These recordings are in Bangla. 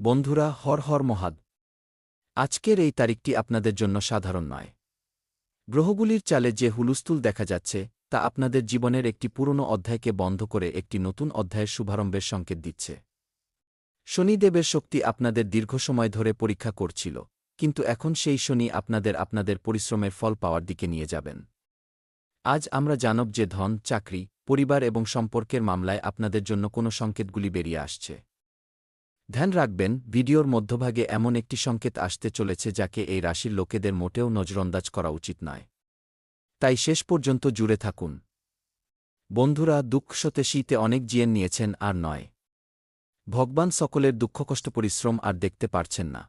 বন্ধুরা, হর হর মহাদ। আজকের এই তারিখটি আপনাদের জন্য সাধারণ নয়। গ্রহগুলির চালে যে হুলস্থুল দেখা যাচ্ছে তা আপনাদের জীবনের একটি পুরনো অধ্যায়কে বন্ধ করে একটি নতুন অধ্যায়ের শুভারম্ভের সংকেত দিচ্ছে। শনিদেবের শক্তি আপনাদের দীর্ঘ সময় ধরে পরীক্ষা করছিল, কিন্তু এখন সেই শনি আপনাদের পরিশ্রমের ফল পাওয়ার দিকে নিয়ে যাবেন। আজ আমরা জানব যে ধন, চাকরি, পরিবার এবং সম্পর্কের মামলায় আপনাদের জন্য কোনো সংকেতগুলি বেরিয়ে আসছে। ধ্যান রাখবেন, ভিডিওর মধ্যভাগে এমন একটি সংকেত আসতে চলেছে যাকে এই রাশির লোকেদের মোটেও নজরঅন্দাজ করা উচিত নয়। তাই শেষ পর্যন্ত জুড়ে থাকুন। বন্ধুরা, দুঃখসতে শীতে অনেক জিয়েন নিয়েছেন আর নয়। ভগবান সকলের দুঃখকষ্ট পরিশ্রম আর দেখতে পারছেন না।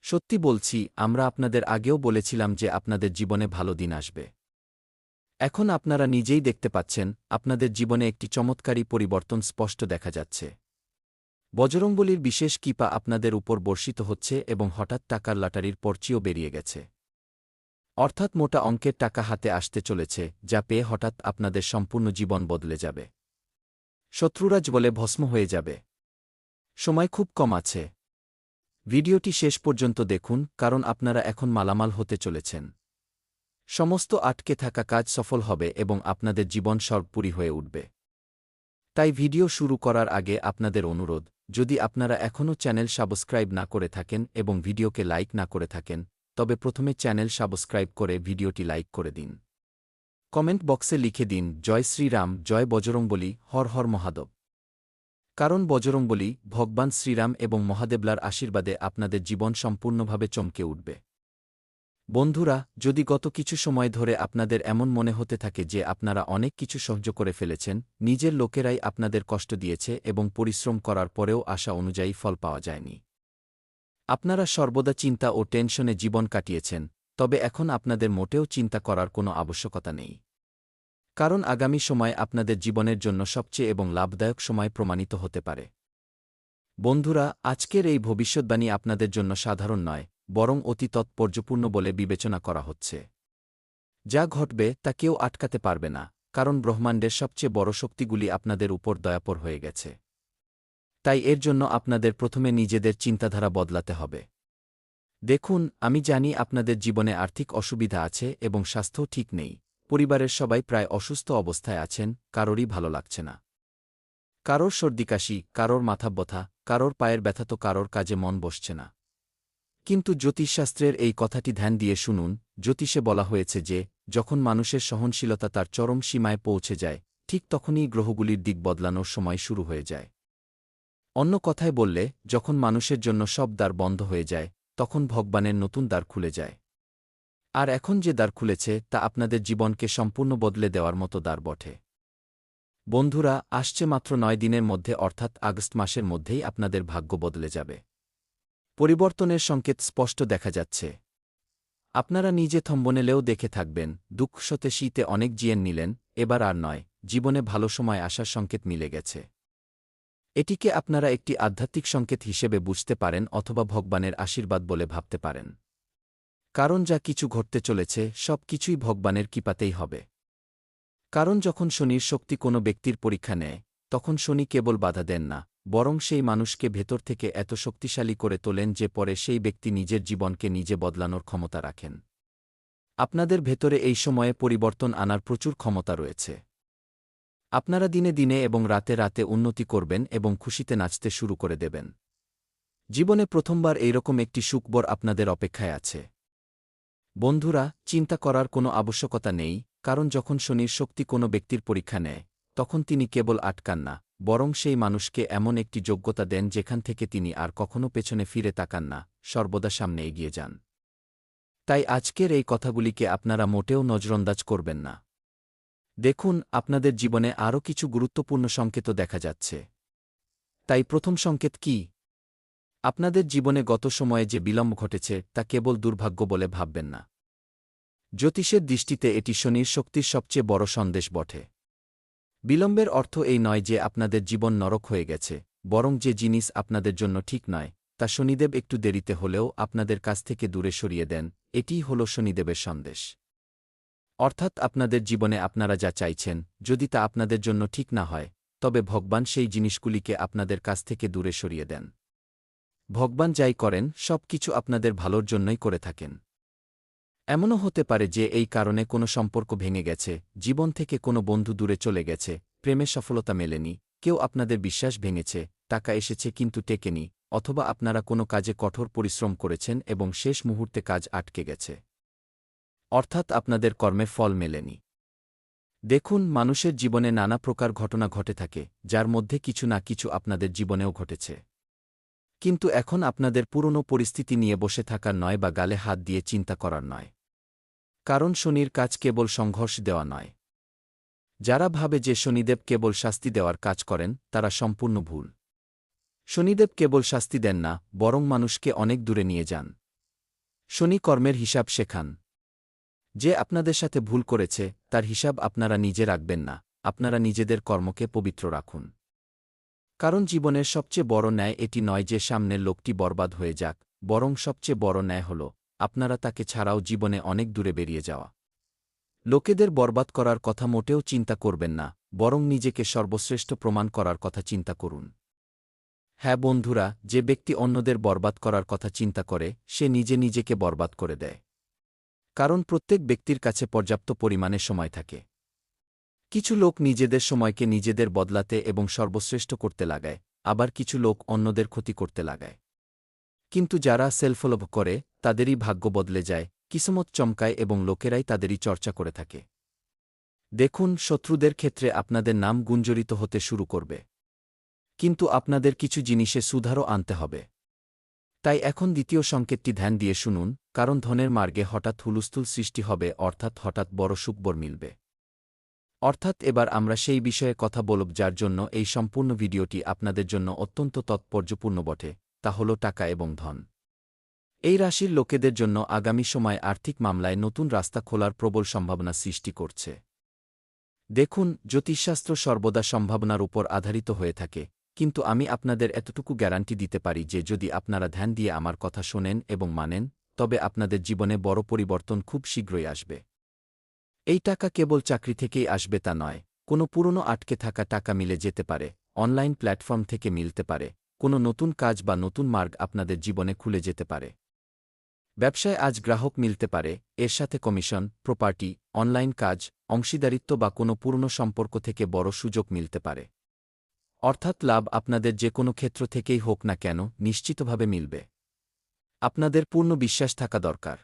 সত্যি বলছি, আমরা আপনাদের আগেও বলেছিলাম যে আপনাদের জীবনে ভালো দিন আসবে। এখন আপনারা নিজেই দেখতে পাচ্ছেন, আপনাদের জীবনে একটি চমৎকারী পরিবর্তন স্পষ্ট দেখা যাচ্ছে। বজরংবলীর বিশেষ কৃপা আপনাদের উপর বর্ষিত হচ্ছে এবং হঠাৎ টাকার লটারির পর্চিও বেরিয়ে গেছে। অর্থাৎ মোটা অঙ্কের টাকা হাতে আসতে চলেছে, যা পেয়ে হঠাৎ আপনাদের সম্পূর্ণ জীবন বদলে যাবে। শত্রুরাজ বলে ভস্ম হয়ে যাবে। সময় খুব কম আছে। ভিডিওটি শেষ পর্যন্ত দেখুন, কারণ আপনারা এখন মালামাল হতে চলেছেন। সমস্ত আটকে থাকা কাজ সফল হবে এবং আপনাদের জীবন সর্বপুরী হয়ে উঠবে। তাই ভিডিও শুরু করার আগে আপনাদের অনুরোধ, যদি আপনারা এখনও চ্যানেল সাবস্ক্রাইব না করে থাকেন এবং ভিডিওকে লাইক না করে থাকেন, তবে প্রথমে চ্যানেল সাবস্ক্রাইব করে ভিডিওটি লাইক করে দিন। কমেন্ট বক্সে লিখে দিন, জয় শ্রীরাম, জয় বজরংবলী, হর হর মহাদেব। কারণ বজরংবলী, ভগবান শ্রীরাম এবং মহাদেবলার আশীর্বাদে আপনাদের জীবন সম্পূর্ণভাবে চমকে উঠবে। বন্ধুরা, যদি গত কিছু সময় ধরে আপনাদের এমন মনে হতে থাকে যে আপনারা অনেক কিছু সহ্য করে ফেলেছেন, নিজের লোকেরাই আপনাদের কষ্ট দিয়েছে এবং পরিশ্রম করার পরেও আশা অনুযায়ী ফল পাওয়া যায়নি। আপনারা সর্বদা চিন্তা ও টেনশনে জীবন কাটিয়েছেন, তবে এখন আপনাদের মোটেও চিন্তা করার কোনো আবশ্যকতা নেই। কারণ আগামী সময় আপনাদের জীবনের জন্য সবচেয়ে এবং লাভদায়ক সময় প্রমাণিত হতে পারে। বন্ধুরা, আজকের এই ভবিষ্যদ্বাণী আপনাদের জন্য সাধারণ নয়, বরং অতি তাৎপর্যপূর্ণ বলে বিবেচনা করা হচ্ছে। যা ঘটবে তা কেউ আটকাতে পারবে না, কারণ ব্রহ্মাণ্ডের সবচেয়ে বড় শক্তিগুলি আপনাদের উপর দয়াপর হয়ে গেছে। তাই এর জন্য আপনাদের প্রথমে নিজেদের চিন্তাধারা বদলাতে হবে। দেখুন, আমি জানি আপনাদের জীবনে আর্থিক অসুবিধা আছে এবং স্বাস্থ্যও ঠিক নেই। পরিবারের সবাই প্রায় অসুস্থ অবস্থায় আছেন, কারোরই ভালো লাগছে না। কারোর সর্দিকাশি, কারোর মাথা ব্যথা, কারোর পায়ের ব্যথা, তো কারোর কাজে মন বসছে না। কিন্তু জ্যোতিষশাস্ত্রের এই কথাটি ধ্যান দিয়ে শুনুন। জ্যোতিষে বলা হয়েছে যে, যখন মানুষের সহনশীলতা তার চরম সীমায় পৌঁছে যায়, ঠিক তখনই গ্রহগুলির দিক বদলানোর সময় শুরু হয়ে যায়। অন্য কথায় বললে, যখন মানুষের জন্য সব দ্বার বন্ধ হয়ে যায়, তখন ভগবানের নতুন দ্বার খুলে যায়। আর এখন যে দ্বার খুলেছে তা আপনাদের জীবনকে সম্পূর্ণ বদলে দেওয়ার মতো দ্বার বটে। বন্ধুরা, আসছে মাত্র 9 দিনের মধ্যে, অর্থাৎ আগস্ট মাসের মধ্যেই আপনাদের ভাগ্য বদলে যাবে। পরিবর্তনের সংকেত স্পষ্ট দেখা যাচ্ছে। আপনারা নিজে থম্বনেলেও দেখে থাকবেন, দুঃখসতে শীতে অনেক জিয়েন নিলেন, এবার আর নয়, জীবনে ভালো সময় আসার সংকেত মিলে গেছে। এটিকে আপনারা একটি আধ্যাত্মিক সংকেত হিসেবে বুঝতে পারেন অথবা ভগবানের আশীর্বাদ বলে ভাবতে পারেন। কারণ যা কিছু ঘটতে চলেছে সব কিছুই ভগবানের কৃপাতেই হবে। কারণ যখন শনির শক্তি কোনো ব্যক্তির পরীক্ষা নেয়, তখন শনি কেবল বাধা দেন না, বরং সেই মানুষকে ভেতর থেকে এত শক্তিশালী করে তোলেন যে পরে সেই ব্যক্তি নিজের জীবনকে নিজে বদলানোর ক্ষমতা রাখেন। আপনাদের ভেতরে এই সময়ে পরিবর্তন আনার প্রচুর ক্ষমতা রয়েছে। আপনারা দিনে দিনে এবং রাতে রাতে উন্নতি করবেন এবং খুশিতে নাচতে শুরু করে দেবেন। জীবনে প্রথমবার এইরকম একটি সুখবর আপনাদের অপেক্ষায় আছে। বন্ধুরা, চিন্তা করার কোনো আবশ্যকতা নেই, কারণ যখন শনির শক্তি কোনো ব্যক্তির পরীক্ষা নেয়, তখন তিনি কেবল আটকান না, বরং সেই মানুষকে এমন একটি যোগ্যতা দেন যেখান থেকে তিনি আর কখনো পেছনে ফিরে তাকান না, সর্বদা সামনে এগিয়ে যান। তাই আজকের এই কথাগুলিকে আপনারা মোটেও নজরঅন্দাজ করবেন না। দেখুন, আপনাদের জীবনে আরও কিছু গুরুত্বপূর্ণ সংকেত দেখা যাচ্ছে। তাই প্রথম সংকেত কি? আপনাদের জীবনে গত সময়ে যে বিলম্ব ঘটেছে তা কেবল দুর্ভাগ্য বলে ভাববেন না। জ্যোতিষের দৃষ্টিতে এটি শনির শক্তির সবচেয়ে বড় সন্দেশ বটে। বিলম্বের অর্থ এই নয় যে আপনাদের জীবন নরক হয়ে গেছে, বরং যে জিনিস আপনাদের জন্য ঠিক নয়, তা শনিদেব একটু দেরিতে হলেও আপনাদের কাছ থেকে দূরে সরিয়ে দেন। এটিই হল শনিদেবের সন্দেশ। অর্থাৎ আপনাদের জীবনে আপনারা যা চাইছেন, যদি তা আপনাদের জন্য ঠিক না হয়, তবে ভগবান সেই জিনিসগুলিকে আপনাদের কাছ থেকে দূরে সরিয়ে দেন। ভগবান যাই করেন সব কিছু আপনাদের ভালোর জন্যই করে থাকেন। এমনও হতে পারে যে এই কারণে কোনো সম্পর্ক ভেঙে গেছে, জীবন থেকে কোনো বন্ধু দূরে চলে গেছে, প্রেমে সফলতা মেলেনি, কেউ আপনাদের বিশ্বাস ভেঙেছে, টাকা এসেছে কিন্তু টেকেনি, অথবা আপনারা কোনো কাজে কঠোর পরিশ্রম করেছেন এবং শেষ মুহূর্তে কাজ আটকে গেছে। অর্থাৎ আপনাদের কর্মের ফল মেলেনি। দেখুন, মানুষের জীবনে নানা প্রকার ঘটনা ঘটে থাকে, যার মধ্যে কিছু না কিছু আপনাদের জীবনেও ঘটেছে। কিন্তু এখন আপনাদের পুরনো পরিস্থিতি নিয়ে বসে থাকার নয় বা গালে হাত দিয়ে চিন্তা করার নয়। কারণ শনির কাজ কেবল সংঘর্ষ দেওয়া নয়। যারা ভাবে যে শনিদেব কেবল শাস্তি দেওয়ার কাজ করেন, তারা সম্পূর্ণ ভুল। শনিদেব কেবল শাস্তি দেন না, বরং মানুষকে অনেক দূরে নিয়ে যান। শনি কর্মের হিসাব শেখান। যে আপনাদের সাথে ভুল করেছে, তার হিসাব আপনারা নিজে রাখবেন না, আপনারা নিজেদের কর্মকে পবিত্র রাখুন। কারণ জীবনের সবচেয়ে বড় ন্যায় এটি নয় যে সামনের লোকটি বরবাদ হয়ে যাক, বরং সবচেয়ে বড় ন্যায় হল আপনারা তাকে ছাড়াও জীবনে অনেক দূরে বেরিয়ে যাওয়া। লোকেদের বরবাদ করার কথা মোটেও চিন্তা করবেন না, বরং নিজেকে সর্বশ্রেষ্ঠ প্রমাণ করার কথা চিন্তা করুন। হ্যাঁ বন্ধুরা, যে ব্যক্তি অন্যদের বরবাদ করার কথা চিন্তা করে, সে নিজে নিজেকে বরবাদ করে দেয়। কারণ প্রত্যেক ব্যক্তির কাছে পর্যাপ্ত পরিমাণে সময় থাকে। কিছু লোক নিজেদের সময়কে নিজেদের বদলাতে এবং সর্বশ্রেষ্ঠ করতে লাগায়, আবার কিছু লোক অন্যদের ক্ষতি করতে লাগায়। কিন্তু যারা সেলফলভ করে, তাদেরই ভাগ্য বদলে যায়, কিসমত চমকায় এবং লোকেরাই তাদেরই চর্চা করে থাকে। দেখুন, শত্রুদের ক্ষেত্রে আপনাদের নাম গুঞ্জরিত হতে শুরু করবে। কিন্তু আপনাদের কিছু জিনিসে সুধারও আনতে হবে। তাই এখন দ্বিতীয় সংকেতটি ধ্যান দিয়ে শুনুন, কারণ ধনের মার্গে হঠাৎ হুলস্থুল সৃষ্টি হবে, অর্থাৎ হঠাৎ বড় সুখবর মিলবে। অর্থাৎ এবার আমরা সেই বিষয়ে কথা বলব যার জন্য এই সম্পূর্ণ ভিডিওটি আপনাদের জন্য অত্যন্ত তাৎপর্যপূর্ণ বটে, তা হল টাকা এবং ধন। এই রাশির লোকেদের জন্য আগামী সময় আর্থিক মামলায় নতুন রাস্তা খোলার প্রবল সম্ভাবনা সৃষ্টি করছে। দেখুন, জ্যোতিষশাস্ত্র সর্বদা সম্ভাবনার উপর আধারিত হয়ে থাকে, কিন্তু আমি আপনাদের এতটুকু গ্যারান্টি দিতে পারি যে যদি আপনারা ধ্যান দিয়ে আমার কথা শোনেন এবং মানেন, তবে আপনাদের জীবনে বড় পরিবর্তন খুব শীঘ্রই আসবে। এই টাকা কেবল চাকরি থেকেই আসবে তা নয়, কোনো পুরনো আটকে থাকা টাকা মিলে যেতে পারে, অনলাইন প্ল্যাটফর্ম থেকে মিলতে পারে, কোনো নতুন কাজ বা নতুন মার্গ আপনাদের জীবনে খুলে যেতে পারে। ব্যবসায় আজ গ্রাহক মিলতে পারে, এর সাথে কমিশন, প্রপার্টি, অনলাইন কাজ, অংশীদারিত্ব বা কোনো পুরনো সম্পর্ক থেকে বড় সুযোগ মিলতে পারে। অর্থাৎ লাভ আপনাদের যে কোনো ক্ষেত্র থেকেই হোক না কেন, নিশ্চিতভাবে মিলবে। আপনাদের পূর্ণ বিশ্বাস থাকা দরকার।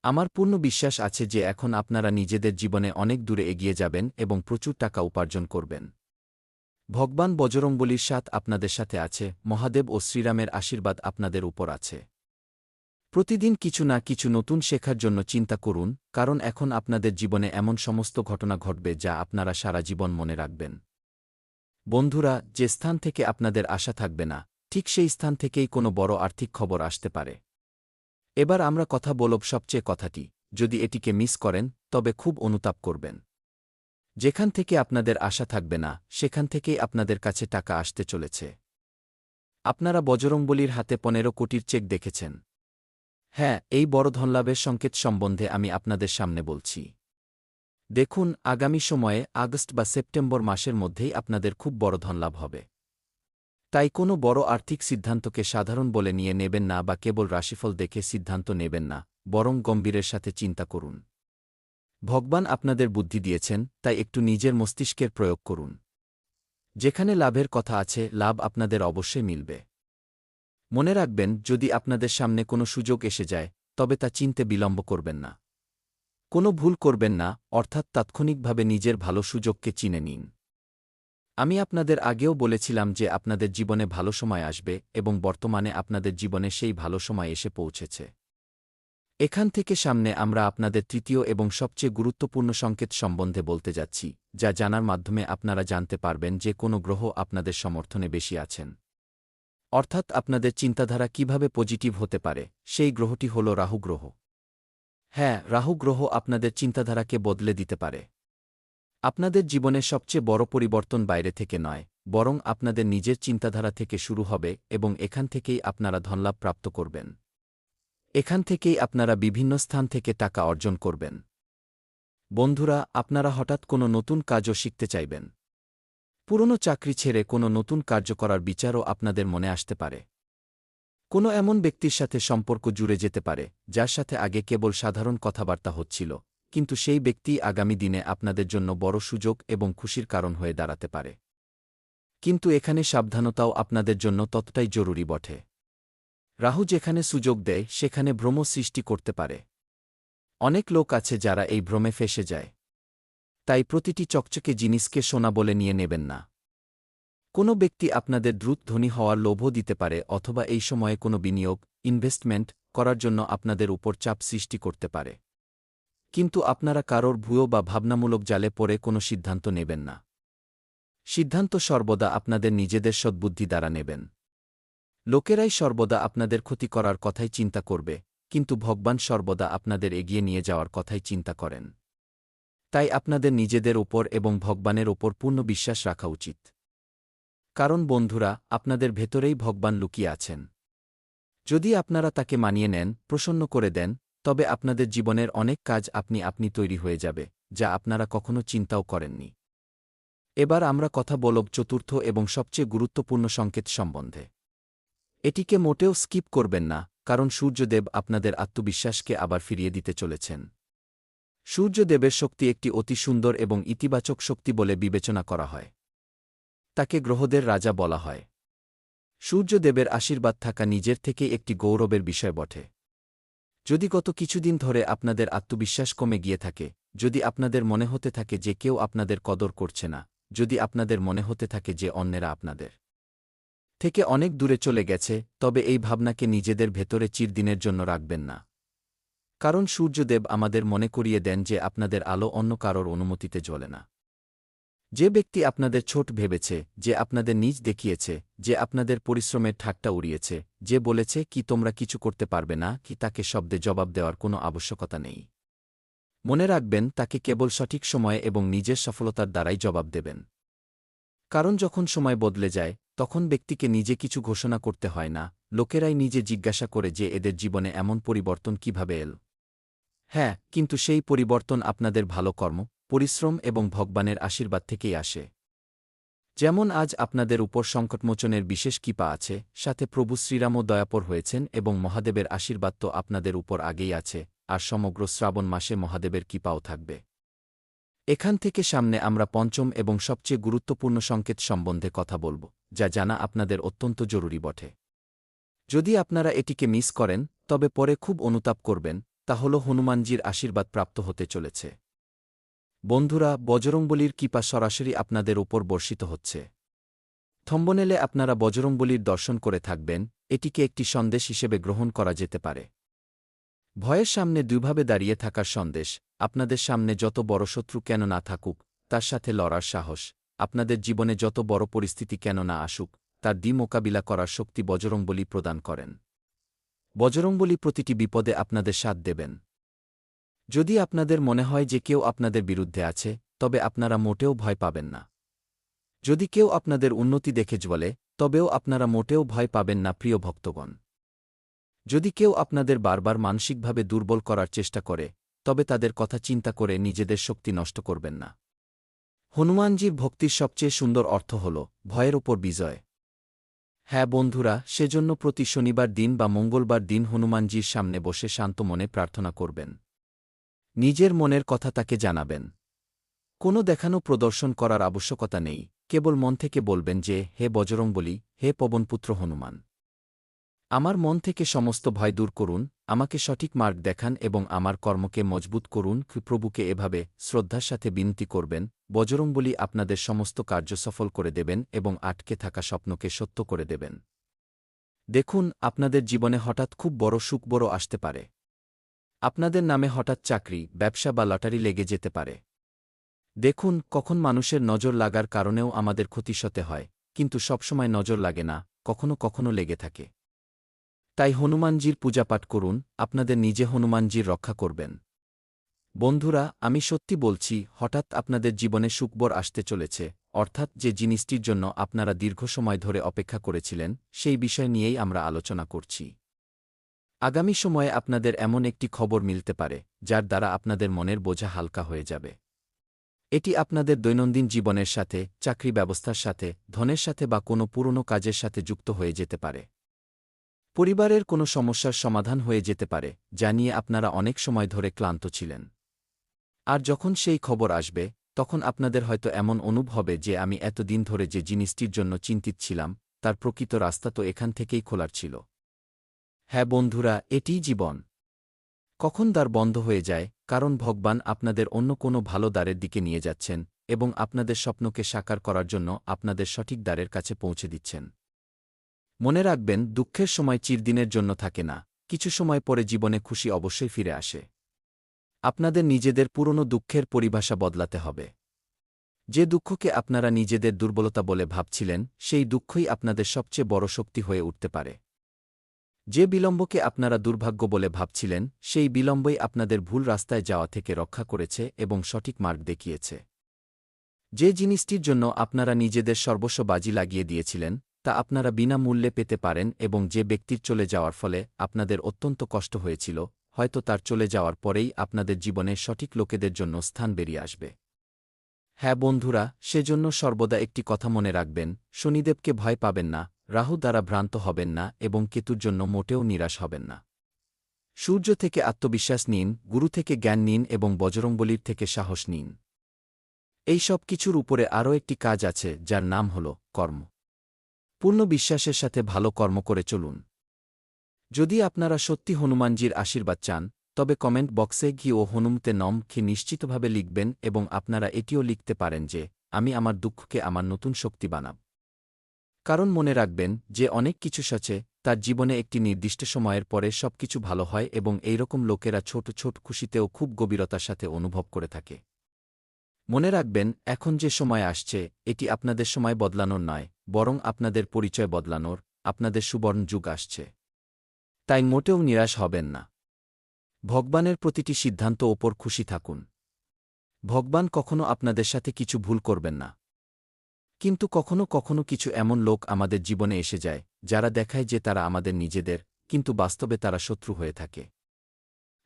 আমার পূর্ণ বিশ্বাস আছে যে এখন আপনারা নিজেদের জীবনে অনেক দূরে এগিয়ে যাবেন এবং প্রচুর টাকা উপার্জন করবেন। ভগবান বজরংবলীর সাথ আপনাদের সাথে আছে, মহাদেব ও শ্রীরামের আশীর্বাদ আপনাদের উপর আছে। প্রতিদিন কিছু না কিছু নতুন শেখার জন্য চিন্তা করুন, কারণ এখন আপনাদের জীবনে এমন সমস্ত ঘটনা ঘটবে যা আপনারা সারা জীবন মনে রাখবেন। বন্ধুরা, যে স্থান থেকে আপনাদের আশা থাকবে না, ঠিক সেই স্থান থেকেই কোনো বড় আর্থিক খবর আসতে পারে। এবার আমরা কথা বলব সবচেয়ে কথাটি, যদি এটিকে মিস করেন, তবে খুব অনুতাপ করবেন। যেখান থেকে আপনাদের আশা থাকবে না, সেখান থেকেই আপনাদের কাছে টাকা আসতে চলেছে। আপনারা বজরংবলীর হাতে 15 কোটির চেক দেখেছেন। হ্যাঁ, এই বড় ধনলাভের সংকেত সম্বন্ধে আমি আপনাদের সামনে বলছি। দেখুন, আগামী সময়ে আগস্ট বা সেপ্টেম্বর মাসের মধ্যেই আপনাদের খুব বড় ধনলাভ হবে। তাই কোনো বড় আর্থিক সিদ্ধান্তকে সাধারণ বলে নিয়ে নেবেন না বা কেবল রাশিফল দেখে সিদ্ধান্ত নেবেন না, বরং গম্ভীরের সাথে চিন্তা করুন। ভগবান আপনাদের বুদ্ধি দিয়েছেন, তাই একটু নিজের মস্তিষ্কের প্রয়োগ করুন। যেখানে লাভের কথা আছে, লাভ আপনাদের অবশ্যই মিলবে। মনে রাখবেন, যদি আপনাদের সামনে কোনো সুযোগ এসে যায়, তবে তা চিনতে বিলম্ব করবেন না। কোনো ভুল করবেন না, অর্থাৎ তাৎক্ষণিকভাবে নিজের ভালো সুযোগকে চিনে নিন। আমি আপনাদের আগেও বলেছিলাম যে আপনাদের জীবনে ভালো সময় আসবে এবং বর্তমানে আপনাদের জীবনে সেই ভালো সময় এসে পৌঁছেছে। এখান থেকে সামনে আমরা আপনাদের তৃতীয় এবং সবচেয়ে গুরুত্বপূর্ণ সংকেত সম্বন্ধে বলতে যাচ্ছি, যা জানার মাধ্যমে আপনারা জানতে পারবেন যে কোনো গ্রহ আপনাদের সমর্থনে বেশি আছেন। অর্থাৎ আপনাদের চিন্তাধারা কিভাবে পজিটিভ হতে পারে, সেই গ্রহটি হল রাহু গ্রহ। হ্যাঁ, রাহু গ্রহ আপনাদের চিন্তাধারাকে বদলে দিতে পারে। আপনাদের জীবনে সবচেয়ে বড় পরিবর্তন বাইরে থেকে নয়, বরং আপনাদের নিজের চিন্তাধারা থেকে শুরু হবে এবং এখান থেকেই আপনারা ধনলাভ প্রাপ্ত করবেন। এখান থেকেই আপনারা বিভিন্ন স্থান থেকে টাকা অর্জন করবেন। বন্ধুরা, আপনারা হঠাৎ কোনো নতুন কাজও শিখতে চাইবেন। পুরনো চাকরি ছেড়ে কোনো নতুন কার্য করার বিচারও আপনাদের মনে আসতে পারে। কোনো এমন ব্যক্তির সাথে সম্পর্ক জুড়ে যেতে পারে যার সাথে আগে কেবল সাধারণ কথাবার্তা হচ্ছিল, কিন্তু সেই ব্যক্তি আগামী দিনে আপনাদের জন্য বড় সুযোগ এবং খুশির কারণ হয়ে দাঁড়াতে পারে। কিন্তু এখানে সাবধানতাও আপনাদের জন্য ততটাই জরুরি বটে। রাহু যেখানে সুযোগ দেয় সেখানে ভ্রম সৃষ্টি করতে পারে। অনেক লোক আছে যারা এই ভ্রমে ফেঁসে যায়। তাই প্রতিটি চকচকে জিনিসকে সোনা বলে নিয়ে নেবেন না। কোনো ব্যক্তি আপনাদের দ্রুত ধনী হওয়ার লোভও দিতে পারে, অথবা এই সময়ে কোনো বিনিয়োগ, ইনভেস্টমেন্ট করার জন্য আপনাদের উপর চাপ সৃষ্টি করতে পারে। কিন্তু আপনারা কারোর ভুয়ো বা ভাবনামূলক জালে পড়ে কোনো সিদ্ধান্ত নেবেন না। সিদ্ধান্ত সর্বদা আপনাদের নিজেদের সদ্বুদ্ধি দ্বারা নেবেন। লোকেরাই সর্বদা আপনাদের ক্ষতি করার কথাই চিন্তা করবে, কিন্তু ভগবান সর্বদা আপনাদের এগিয়ে নিয়ে যাওয়ার কথাই চিন্তা করেন। তাই আপনাদের নিজেদের ওপর এবং ভগবানের ওপর পূর্ণ বিশ্বাস রাখা উচিত। কারণ বন্ধুরা, আপনাদের ভেতরেই ভগবান লুকিয়ে আছেন। যদি আপনারা তাকে মানিয়ে নেন, প্রসন্ন করে দেন, তবে আপনাদের জীবনের অনেক কাজ আপনি তৈরি হয়ে যাবে, যা আপনারা কখনো চিন্তাও করেননি। এবার আমরা কথা বলব চতুর্থ এবং সবচেয়ে গুরুত্বপূর্ণ সংকেত সম্বন্ধে। এটিকে মোটেও স্কিপ করবেন না, কারণ সূর্যদেব আপনাদের আত্মবিশ্বাসকে আবার ফিরিয়ে দিতে চলেছেন। সূর্যদেবের শক্তি একটি অতি সুন্দর এবং ইতিবাচক শক্তি বলে বিবেচনা করা হয়। তাকে গ্রহদের রাজা বলা হয়। সূর্যদেবের আশীর্বাদ থাকা নিজের থেকেই একটি গৌরবের বিষয় বটে। যদি গত কিছুদিন ধরে আপনাদের আত্মবিশ্বাস কমে গিয়ে থাকে, যদি আপনাদের মনে হতে থাকে যে কেউ আপনাদের কদর করছে না, যদি আপনাদের মনে হতে থাকে যে অন্যেরা আপনাদের থেকে অনেক দূরে চলে গেছে, তবে এই ভাবনাকে নিজেদের ভেতরে চিরদিনের জন্য রাখবেন না। কারণ সূর্যদেব আমাদের মনে করিয়ে দেন যে আপনাদের আলো অন্য কারোর অনুমতিতে জ্বলে না। যে ব্যক্তি আপনাদের ছোট ভেবেছে, যে আপনাদের নীচ দেখিয়েছে, যে আপনাদের পরিশ্রমের ঠাট্টা উড়িয়েছে, যে বলেছে কি তোমরা কিছু করতে পারবে না, কি তাকে শব্দে জবাব দেওয়ার কোনো আবশ্যকতা নেই। মনে রাখবেন, তাকে কেবল সঠিক সময়ে এবং নিজের সফলতার দ্বারাই জবাব দেবেন। কারণ যখন সময় বদলে যায়, তখন ব্যক্তিকে নিজে কিছু ঘোষণা করতে হয় না, লোকেরাই নিজে জিজ্ঞাসা করে যে এদের জীবনে এমন পরিবর্তন কিভাবে এল। হ্যাঁ, কিন্তু সেই পরিবর্তন আপনাদের ভালো কর্ম, পরিশ্রম এবং ভগবানের আশীর্বাদ থেকেই আসে। যেমন আজ আপনাদের উপর সংকটমোচনের বিশেষ কৃপা আছে, সাথে প্রভু শ্রীরামও দয়াপর হয়েছেন এবং মহাদেবের আশীর্বাদ তো আপনাদের উপর আগেই আছে, আর সমগ্র শ্রাবণ মাসে মহাদেবের কৃপাও থাকবে। এখান থেকে সামনে আমরা পঞ্চম এবং সবচেয়ে গুরুত্বপূর্ণ সংকেত সম্বন্ধে কথা বলব, যা জানা আপনাদের অত্যন্ত জরুরি বটে। যদি আপনারা এটিকে মিস করেন, তবে পরে খুব অনুতাপ করবেন। তা হল হনুমানজির আশীর্বাদ প্রাপ্ত হতে চলেছে। বন্ধুরা, বজরংবলীর কৃপা সরাসরি আপনাদের উপর বর্ষিত হচ্ছে। থম্বনেলে আপনারা বজরংবলীর দর্শন করে থাকবেন। এটিকে একটি সন্দেশ হিসেবে গ্রহণ করা যেতে পারে। ভয়ের সামনে দুইভাবে দাঁড়িয়ে থাকার সন্দেশ। আপনাদের সামনে যত বড় শত্রু কেন না থাকুক, তার সাথে লড়ার সাহস। আপনাদের জীবনে যত বড় পরিস্থিতি কেন না আসুক, তার মোকাবিলা করার শক্তি বজরংবলী প্রদান করেন। বজরংবলী প্রতিটি বিপদে আপনাদের সাথ দেবেন। যদি আপনাদের মনে হয় যে কেউ আপনাদের বিরুদ্ধে আছে, তবে আপনারা মোটেও ভয় পাবেন না। যদি কেউ আপনাদের উন্নতি দেখে জ্বলে, তবেও আপনারা মোটেও ভয় পাবেন না প্রিয় ভক্তগণ। যদি কেউ আপনাদের বারবার মানসিকভাবে দুর্বল করার চেষ্টা করে, তবে তাদের কথা চিন্তা করে নিজেদের শক্তি নষ্ট করবেন না। হনুমানজির ভক্তির সবচেয়ে সুন্দর অর্থ হল ভয়ের ওপর বিজয়। হ্যাঁ বন্ধুরা, সেজন্য প্রতি শনিবার দিন বা মঙ্গলবার দিন হনুমানজির সামনে বসে শান্ত মনে প্রার্থনা করবেন। নিজের মনের কথা তাকে জানাবেন। কোনো দেখানো প্রদর্শন করার আবশ্যকতা নেই, কেবল মন থেকে বলবেন যে, হে বজরংবলী, হে পবনপুত্র হনুমান, আমার মন থেকে সমস্ত ভয় দূর করুন, আমাকে সঠিক মার্গ দেখান এবং আমার কর্মকে মজবুত করুন। প্রভুকে এভাবে শ্রদ্ধার সাথে বিনতি করবেন। বজরংবলী আপনাদের সমস্ত কার্য সফল করে দেবেন এবং আটকে থাকা স্বপ্নকে সত্য করে দেবেন। দেখুন, আপনাদের জীবনে হঠাৎ খুব বড় সুখবর আসতে পারে। আপনাদের নামে হঠাৎ চাকরি, ব্যবসা বা লটারি লেগে যেতে পারে। দেখুন, কখন মানুষের নজর লাগার কারণেও আমাদের ক্ষতি হতে হয়, কিন্তু সবসময় নজর লাগে না, কখনো কখনো লেগে থাকে। তাই হনুমানজির পূজাপাঠ করুন, আপনাদের নিজে হনুমানজির রক্ষা করবেন। বন্ধুরা, আমি সত্যি বলছি, হঠাৎ আপনাদের জীবনে সুখবর আসতে চলেছে, অর্থাৎ যে জিনিসটির জন্য আপনারা দীর্ঘ সময় ধরে অপেক্ষা করেছিলেন, সেই বিষয় নিয়েই আমরা আলোচনা করছি। আগামী সময়ে আপনাদের এমন একটি খবর মিলতে পারে, যার দ্বারা আপনাদের মনের বোঝা হালকা হয়ে যাবে। এটি আপনাদের দৈনন্দিন জীবনের সাথে, চাকরি ব্যবস্থার সাথে, ধনের সাথে বা কোনো পুরনো কাজের সাথে যুক্ত হয়ে যেতে পারে। পরিবারের কোনো সমস্যার সমাধান হয়ে যেতে পারে, যা নিয়ে আপনারা অনেক সময় ধরে ক্লান্ত ছিলেন। আর যখন সেই খবর আসবে, তখন আপনাদের হয়তো এমন অনুভব হবে যে আমি এতদিন ধরে যে জিনিসটির জন্য চিন্তিত ছিলাম, তার প্রকৃত রাস্তা তো এখান থেকেই খোলার ছিল। হ্যাঁ বন্ধুরা, এটিই জীবন। কখন দ্বার বন্ধ হয়ে যায়, কারণ ভগবান আপনাদের অন্য কোনো ভালো দ্বারের দিকে নিয়ে যাচ্ছেন এবং আপনাদের স্বপ্নকে সাকার করার জন্য আপনাদের সঠিক দ্বারের কাছে পৌঁছে দিচ্ছেন। মনে রাখবেন, দুঃখের সময় চিরদিনের জন্য থাকে না, কিছু সময় পরে জীবনে খুশি অবশ্যই ফিরে আসে। আপনাদের নিজেদের পুরনো দুঃখের পরিভাষা বদলাতে হবে। যে দুঃখকে আপনারা নিজেদের দুর্বলতা বলে ভাবছিলেন, সেই দুঃখই আপনাদের সবচেয়ে বড় শক্তি হয়ে উঠতে পারে। যে বিলম্বকে আপনারা দুর্ভাগ্য বলে ভাবছিলেন, সেই বিলম্বই আপনাদের ভুল রাস্তায় যাওয়া থেকে রক্ষা করেছে এবং সঠিক মার্গ দেখিয়েছে। যে জিনিসটির জন্য আপনারা নিজেদের সর্বস্ব বাজি লাগিয়ে দিয়েছিলেন, তা আপনারা বিনামূল্যে পেতে পারেন এবং যে ব্যক্তির চলে যাওয়ার ফলে আপনাদের অত্যন্ত কষ্ট হয়েছিল, হয়তো তার চলে যাওয়ার পরেই আপনাদের জীবনে সঠিক লোকেদের জন্য স্থান বেরিয়ে আসবে। হ্যাঁ বন্ধুরা, সেজন্য সর্বদা একটি কথা মনে রাখবেন, শনিদেবকে ভয় পাবেন না, রাহু দ্বারা ভ্রান্ত হবেন না এবং কেতুর জন্য মোটেও নিরাশ হবেন না। সূর্য থেকে আত্মবিশ্বাস নিন, গুরু থেকে জ্ঞান নিন এবং বজরংবলীর থেকে সাহস নিন। এই সব কিছুর উপরে আরও একটি কাজ আছে, যার নাম হল কর্ম। পূর্ণ বিশ্বাসের সাথে ভালো কর্ম করে চলুন। যদি আপনারা সত্যি হনুমানজির আশীর্বাদ চান, তবে কমেন্ট বক্সে গিয়ে ও হনুমতে নম খে নিশ্চিতভাবে লিখবেন এবং আপনারা এটিও লিখতে পারেন যে আমি আমার দুঃখকে আমার নতুন শক্তি বানাব। কারণ মনে রাখবেন, যে অনেক কিছু সচে, তার জীবনে একটি নির্দিষ্ট সময়ের পরে সবকিছু ভালো হয় এবং এইরকম লোকেরা ছোট ছোট খুশিতেও খুব গভীরতার সাথে অনুভব করে থাকে। মনে রাখবেন, এখন যে সময় আসছে, এটি আপনাদের সময় বদলানোর নয়, বরং আপনাদের পরিচয় বদলানোর, আপনাদের সুবর্ণ যুগ আসছে। তাই মোটেও নিরাশ হবেন না। ভগবানের প্রতিটি সিদ্ধান্ত ওপর খুশি থাকুন। ভগবান কখনো আপনাদের সাথে কিছু ভুল করবেন না। কিন্তু কখনো কখনো কিছু এমন লোক আমাদের জীবনে এসে যায়, যারা দেখায় যে তারা আমাদের নিজেদের, কিন্তু বাস্তবে তারা শত্রু হয়ে থাকে।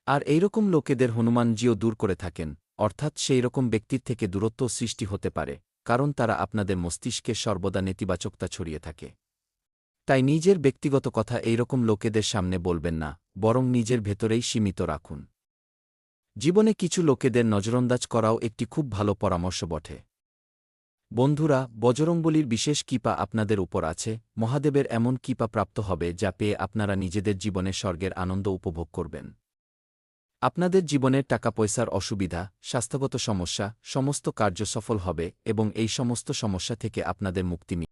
আর এইরকম লোকেদের হনুমানজিও দূর করে থাকেন, অর্থাৎ সেই রকম ব্যক্তির থেকে দূরত্ব সৃষ্টি হতে পারে, কারণ তারা আপনাদের মস্তিষ্কে সর্বদা নেতিবাচকতা ছড়িয়ে থাকে। তাই নিজের ব্যক্তিগত কথা এইরকম লোকেদের সামনে বলবেন না, বরং নিজের ভেতরেই সীমিত রাখুন। জীবনে কিছু লোকেদের নজরঅন্দাজ করাও একটি খুব ভালো পরামর্শ বটে। বন্ধুরা, বজরংবলীর বিশেষ কৃপা আপনাদের উপর আছে, মহাদেবের এমন কৃপা প্রাপ্ত হবে যা পেয়ে আপনারা নিজেদের জীবনে স্বর্গের আনন্দ উপভোগ করবেন। আপনাদের জীবনের টাকা পয়সার অসুবিধা, স্বাস্থ্যগত সমস্যা, সমস্ত কার্য সফল হবে এবং এই সমস্ত সমস্যা থেকে আপনাদের মুক্তি